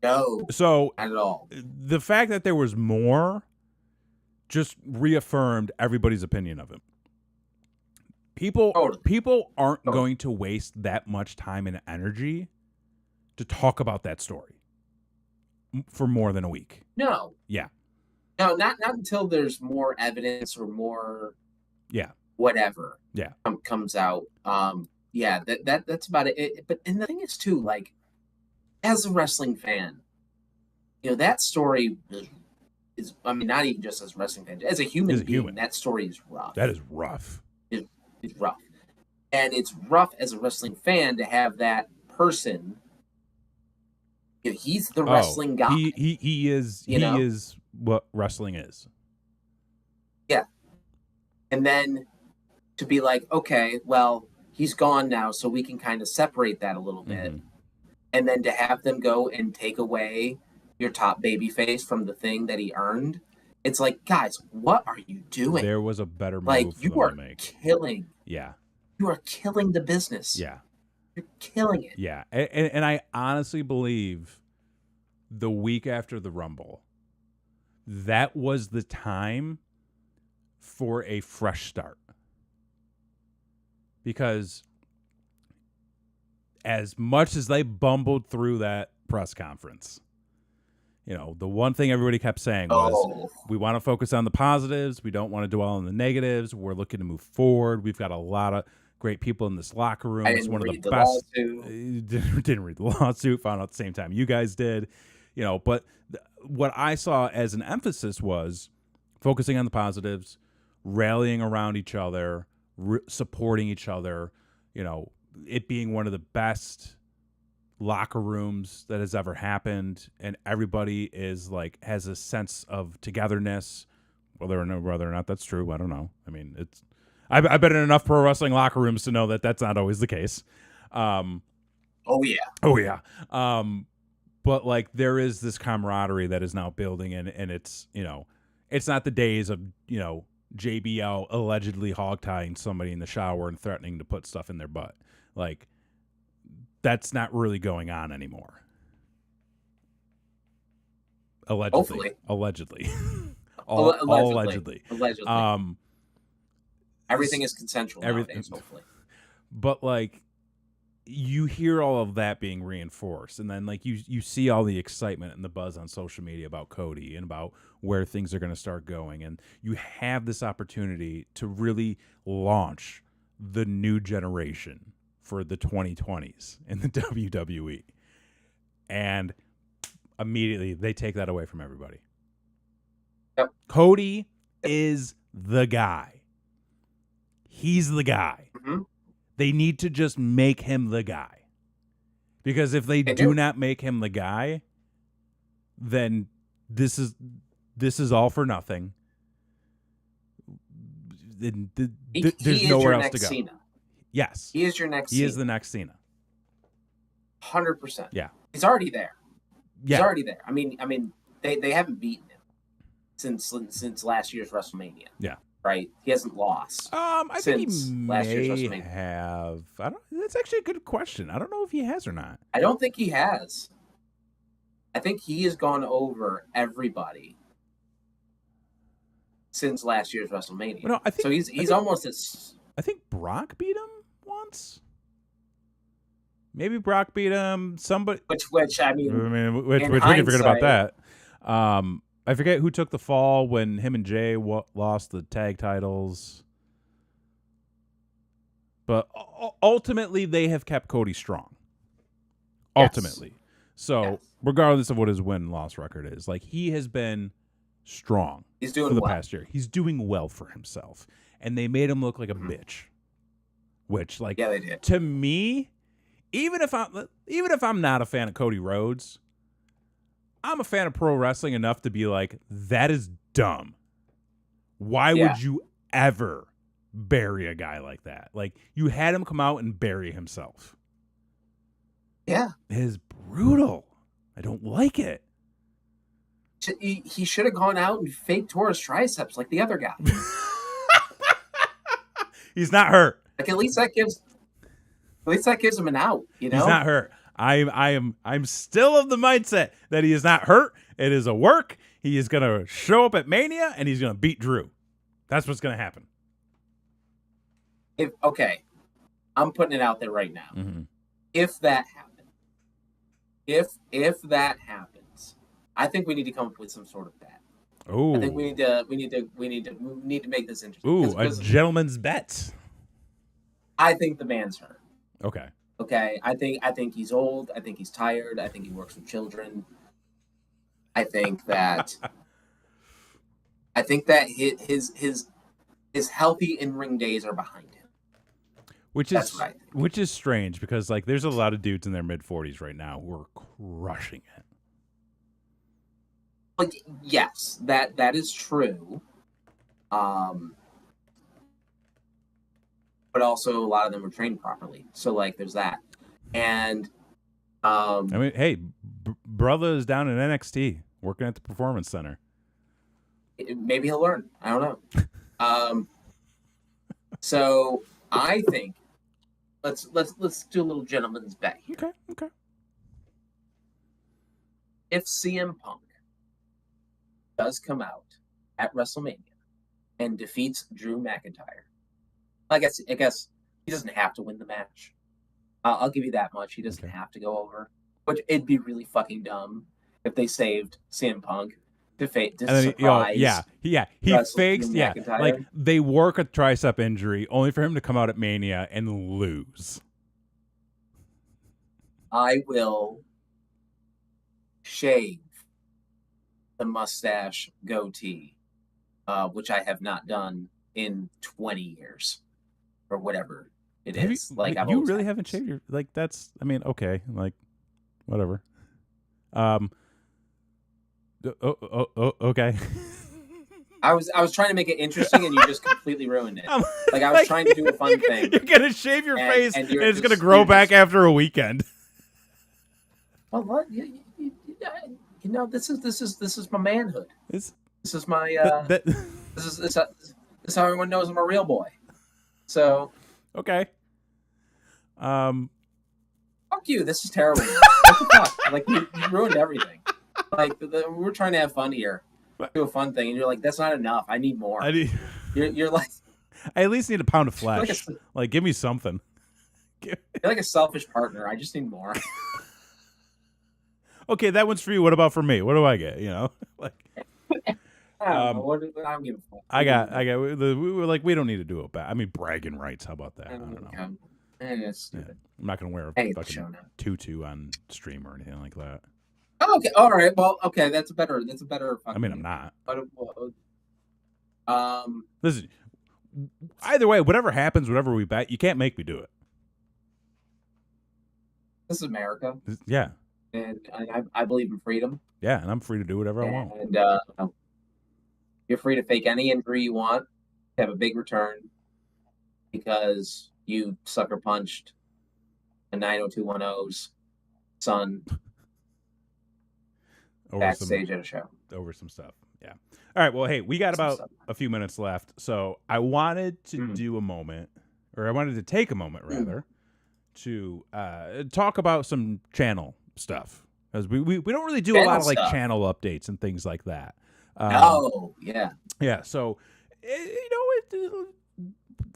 No, so not at all. The fact that there was more just reaffirmed everybody's opinion of him. People aren't going to waste that much time and energy to talk about that story for more than a week. No. Yeah. No, not until there's more evidence or more. Yeah. Whatever. Yeah. Comes out. Yeah. That's about it. But and the thing is too, like, as a wrestling fan, that story is, I mean, not even just as a wrestling fan, as a human being, that story is rough. That is rough. It's rough. And it's rough as a wrestling fan to have that person. He's the wrestling guy. He is what wrestling is. Yeah. And then to be like, okay, well, he's gone now, so we can kind of separate that a little bit. Mm-hmm. And then to have them go and take away your top babyface from the thing that he earned, it's like, guys, what are you doing? There was a better move you are killing. Yeah. You are killing the business. Yeah. You're killing it. Yeah. And I honestly believe the week after the Rumble, that was the time for a fresh start. Because as much as they bumbled through that press conference, the one thing everybody kept saying was, we want to focus on the positives. We don't want to dwell on the negatives. We're looking to move forward. We've got a lot of great people in this locker room. It's one of the best. Didn't read the lawsuit. Found out at the same time you guys did. But what I saw as an emphasis was focusing on the positives, rallying around each other, supporting each other, it being one of the best locker rooms that has ever happened, and everybody is like has a sense of togetherness. Whether or not that's true, I don't know. I mean, I've been in enough pro wrestling locker rooms to know that that's not always the case. Oh yeah. But like there is this camaraderie that is now building, and it's it's not the days of JBL allegedly hogtying somebody in the shower and threatening to put stuff in their butt. Like, that's not really going on anymore. Allegedly. Allegedly. Allegedly. Everything is consensual nowadays, hopefully. But, like, you hear all of that being reinforced, and then, like, you see all the excitement and the buzz on social media about Cody and about where things are going to start going, and you have this opportunity to really launch the new generation for the 2020s in the WWE. And immediately they take that away from everybody. Yep. Cody is the guy. He's the guy. Mm-hmm. They need to just make him the guy. Because if they do not make him the guy, then this is all for nothing. There's nowhere else to go. Cena. Yes. He is your next Cena. He is the next Cena. 100%. Yeah. He's already there. Yeah. He's already there. I mean, they haven't beaten him since last year's WrestleMania. Yeah. Right? He hasn't lost. I think he may have. That's actually a good question. I don't know if he has or not. I don't think he has. I think he has gone over everybody since last year's WrestleMania. No, I think, so he's almost as. I think Brock beat him once. Maybe Brock beat him. Somebody. Which we can forget about that. I forget who took the fall when him and Jay lost the tag titles. But ultimately, they have kept Cody strong. Yes. Ultimately. So, regardless of what his win-loss record is, like, he has been strong for the past year. He's doing well for himself. And they made him look like a bitch. Which, like, they did. To me, even if I'm not a fan of Cody Rhodes, I'm a fan of pro wrestling enough to be like, that is dumb. Why would you ever bury a guy like that? Like, you had him come out and bury himself. Yeah. It is brutal. I don't like it. He should have gone out and fake tore his triceps like the other guy. He's not hurt. Like, at least that gives him an out, He's not hurt. I'm still of the mindset that he is not hurt. It is a work. He is gonna show up at Mania and he's gonna beat Drew. That's what's gonna happen. I'm putting it out there right now. Mm-hmm. If that happens, I think we need to come up with some sort of bet. Oh, I think we need to make this interesting. Ooh, a gentleman's bet. I think the man's hurt. Okay. Okay, I think he's old. I think he's tired. I think he works with children. I think that his healthy in-ring days are behind him. Which That's is what I think. which is strange because like there's a lot of dudes in their mid-40s right now who are crushing it. Like, yes, that is true. But also a lot of them were trained properly. So like there's that. And I mean, hey, brother is down in NXT working at the Performance Center. Maybe he'll learn. I don't know. So I think let's do a little gentleman's bet here. Okay. If CM Punk does come out at WrestleMania and defeats Drew McIntyre, I guess he doesn't have to win the match. I'll give you that much. He doesn't have to go over. Which it'd be really fucking dumb if they saved CM Punk to surprise. He fakes. Yeah, like they work a tricep injury only for him to come out at Mania and lose. I will shave the mustache goatee, which I have not done in 20 years or whatever it is. Like you really haven't shaved your like that's. I mean, okay, like whatever. Okay. I was trying to make it interesting, and you just completely ruined it. Like I was trying to do a fun thing. You're gonna shave your face, and it's gonna grow back after a weekend. Well, what you know, this is my manhood. This is my this is how everyone knows I'm a real boy. So okay. Fuck you. This is terrible. What the fuck? Like you ruined everything. Like we're trying to have fun here, do a fun thing, and you're like, that's not enough. I need more. You're like, I at least need a pound of flesh. Like give me something. You're like a selfish partner. I just need more. Okay, that one's for you. What about for me? What do I get? You know, like. I don't give a fuck. I got. We were like, we don't need to do it back. I mean, bragging rights. How about that? I don't know. Stupid. I'm not gonna wear a fucking tutu on stream or anything like that. Oh, okay. All right. Well, okay. That's a better. Fucking, I mean, I'm not. Listen. Either way, whatever happens, whatever we bet, you can't make me do it. This is America. Yeah. And I believe in freedom. Yeah, and I'm free to do whatever I want. And you're free to fake any injury you want, have a big return, because you sucker punched a 90210's son backstage at a show. Over some stuff. Yeah. All right. Well, hey, we got about a few minutes left. So I wanted to do a moment, or I wanted to take a moment, rather, to talk about some channel stuff. Because we don't really do a lot of like channel updates and things like that. Yeah. So,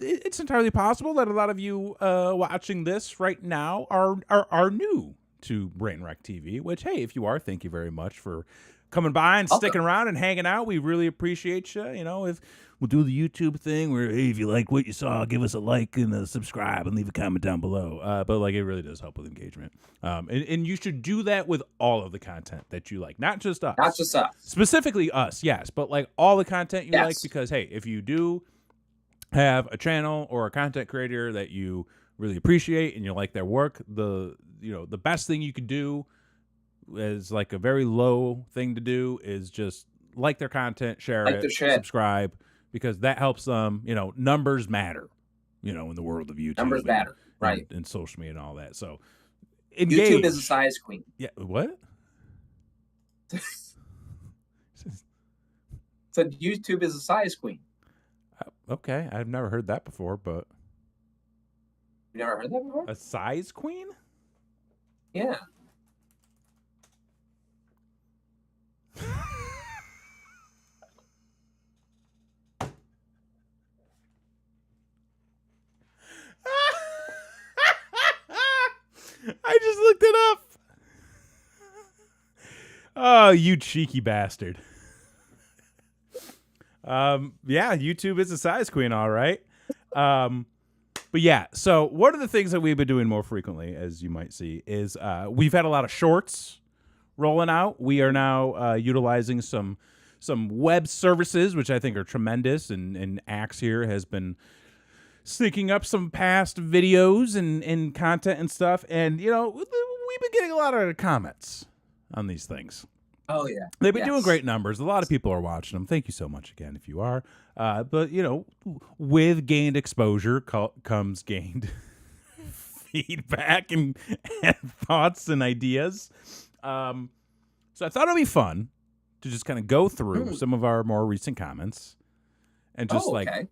it's entirely possible that a lot of you watching this right now are new to Rant and Wreck TV, which, hey, if you are, thank you very much for coming by and sticking around and hanging out. We really appreciate you. You know, if we'll do the YouTube thing where, hey, if you like what you saw, give us a like and a subscribe and leave a comment down below. But like, it really does help with engagement. And you should do that with all of the content that you like, not just us. Not just us. Specifically us, yes, but like all the content you like, because hey, if you do have a channel or a content creator that you really appreciate and you like their work, the best thing you could do is like a very low thing to do is just like their content, share it, subscribe, because that helps them. Numbers matter, in the world of YouTube. Numbers matter, right? And social media and all that. So engage. YouTube is a size queen. Yeah. What? Said YouTube is a size queen. Okay, I've never heard that before, but you never heard that before? A size queen? Yeah. I just looked it up. Oh, you cheeky bastard. Yeah, YouTube is a size queen, all right. But yeah, so one of the things that we've been doing more frequently, as you might see, is we've had a lot of shorts rolling out. We are now utilizing some web services, which I think are tremendous, and Axe here has been syncing up some past videos and content and stuff. And, you know, we've been getting a lot of comments on these things. Oh, yeah. They've been doing great numbers. A lot of people are watching them. Thank you so much again if you are. But, you know, with gained exposure comes gained feedback and thoughts and ideas. So I thought it would be fun to just kind of go through some of our more recent comments and just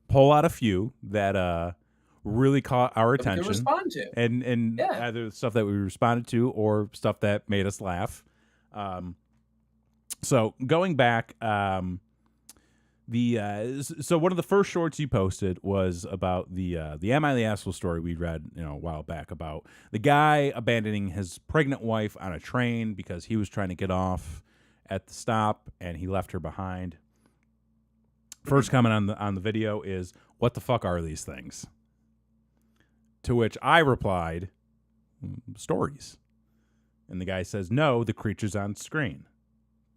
pull out a few that really caught our attention. We can respond to. And either stuff that we responded to or stuff that made us laugh. So going back, so one of the first shorts you posted was about the Am I the Asshole story we read, you know, a while back about the guy abandoning his pregnant wife on a train because he was trying to get off at the stop and he left her behind. First comment on the video is, "What the fuck are these things?" To which I replied, "Stories." And the guy says, "No, the creatures on screen."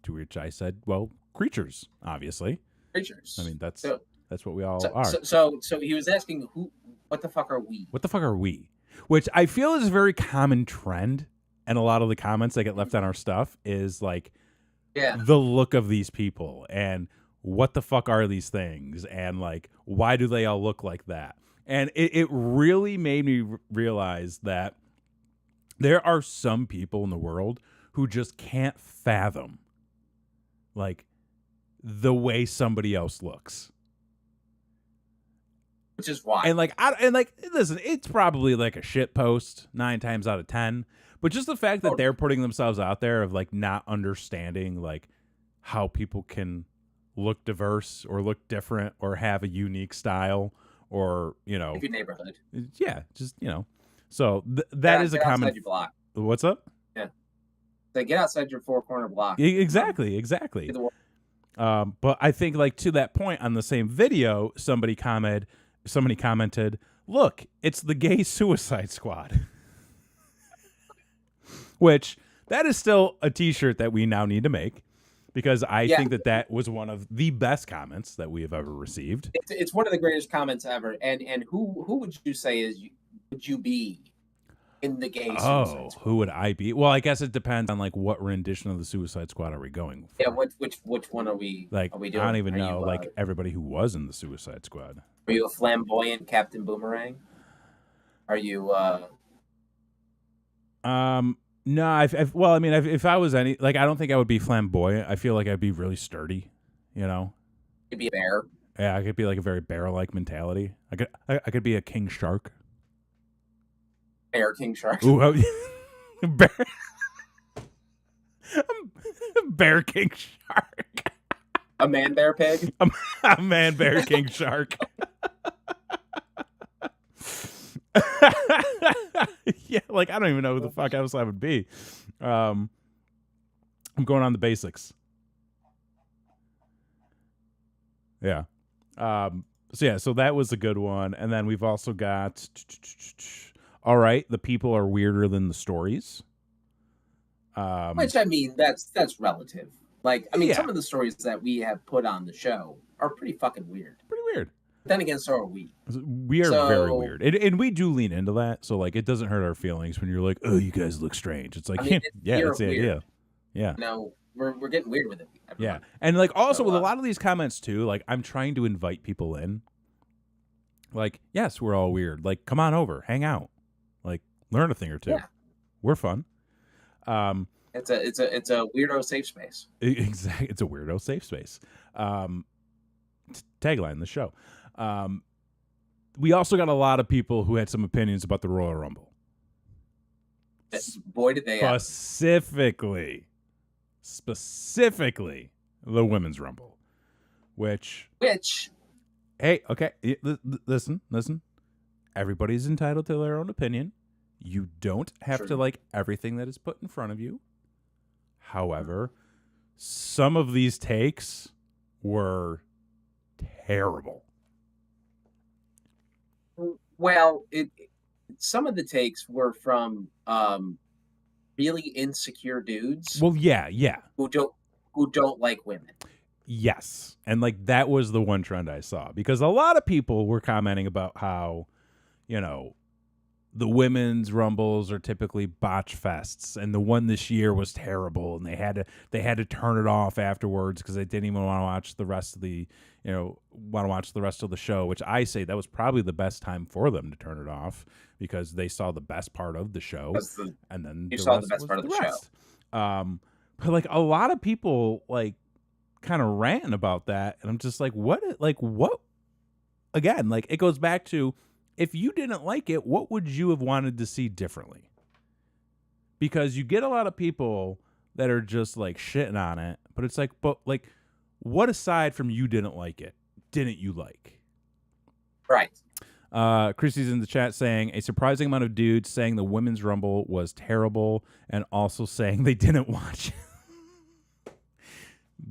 To which I said, "Well, creatures, obviously. Creatures. I mean, that's what we all are." So he was asking, what the fuck are we? What the fuck are we? Which I feel is a very common trend, and a lot of the comments that get left on our stuff is like, the look of these people, and what the fuck are these things, and like, why do they all look like that? And it really made me realize that there are some people in the world who just can't fathom like the way somebody else looks, which is why. And listen, it's probably like a shit post 9 times out of 10, but just the fact that they're putting themselves out there of like not understanding like how people can look diverse or look different or have a unique style or, you know, your neighborhood. Yeah, just, you know. So that is a common. Outside your block. What's up? Yeah. They get outside your 4-corner block. Exactly. But I think like to that point on the same video, somebody commented, "Look, it's the gay Suicide Squad." Which that is still a t-shirt that we now need to make, because I think that was one of the best comments that we have ever received. It's one of the greatest comments ever. And who would you say would you be in the gay Suicide Squad? Who would I be? Well, I guess it depends on like what rendition of the Suicide Squad are we going for? Yeah, which one are we? Like, are we doing? I don't even know. Like everybody who was in the Suicide Squad. Are you a flamboyant Captain Boomerang? Are you? No, well, I mean, if I was any, like, I don't think I would be flamboyant. I feel like I'd be really sturdy, you know. You'd be a bear. Yeah, I could be like a very bear-like mentality. I could be a king shark. Bear king shark. Ooh, bear. Bear king shark. A man bear pig. A man bear king shark. Yeah, like I don't even know who the fuck else I would be. I'm going on the basics. Yeah. So that was a good one. And then we've also got all right, the people are weirder than the stories. Which, I mean, that's relative. Like, I mean, some of the stories that we have put on the show are pretty fucking weird. Pretty weird. Then again, so are we. We are very weird. And we do lean into that. So, like, it doesn't hurt our feelings when you're like, oh, you guys look strange. It's like, that's the idea. Yeah. No, we're getting weird with it. Yeah. And, like, also with a lot of these comments, too, like, I'm trying to invite people in. Like, yes, we're all weird. Like, come on over. Hang out. Like, learn a thing or two. Yeah. We're fun. It's a weirdo safe space. Exactly. It's a weirdo safe space. Tagline the show. We also got a lot of people who had some opinions about the Royal Rumble. Boy, did they specifically the Women's Rumble, which hey, okay, listen. Everybody's entitled to their own opinion. You don't have to like everything that is put in front of you. However, some of these takes were terrible. Well, some of the takes were from really insecure dudes Well, yeah. who don't like women. Yes. And like that was the one trend I saw because a lot of people were commenting about how, the women's rumbles are typically botch fests, and the one this year was terrible, and they had to turn it off afterwards because they didn't even want to watch the rest of the show. Which I say that was probably the best time for them to turn it off because they saw the best part of the show, and then you the saw rest the best was part of the rest. But like a lot of people like kind of ranting about that, and I'm just like, what? Again, like it goes back to, if you didn't like it, what would you have wanted to see differently? Because you get a lot of people that are just like shitting on it, but it's like, what aside from you didn't like it, didn't you like? Right. Chrissy's in the chat saying a surprising amount of dudes saying the women's rumble was terrible and also saying they didn't watch it.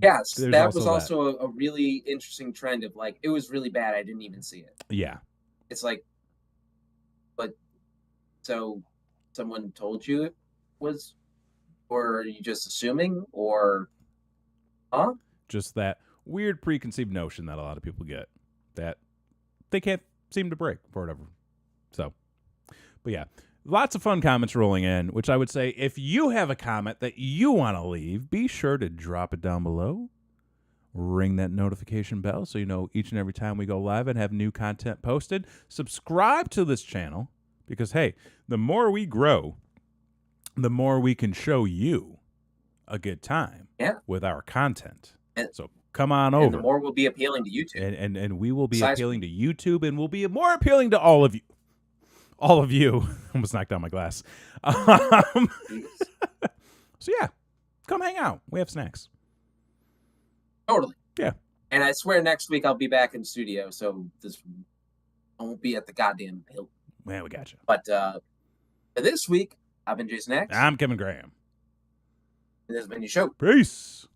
Yes, There's that was also a really interesting trend of like, it was really bad, I didn't even see it. Yeah. It's like, but so someone told you it was, or are you just assuming, or just that weird preconceived notion that a lot of people get that they can't seem to break for whatever. So, but yeah, lots of fun comments rolling in, which I would say if you have a comment that you want to leave, be sure to drop it down below. Ring that notification bell so you know each and every time we go live and have new content posted. Subscribe to this channel because, hey, the more we grow, the more we can show you a good time with our content. So come on over. And the more we'll be appealing to YouTube. And we will be appealing to YouTube, and we'll be more appealing to all of you. All of you. Almost knocked down my glass. So yeah, come hang out. We have snacks. Totally. Yeah. And I swear next week I'll be back in studio, so this won't be at the goddamn hill. Man, we got you. But for this week, I've been Jason X. I'm Kevin Graham. And this has been your show. Peace.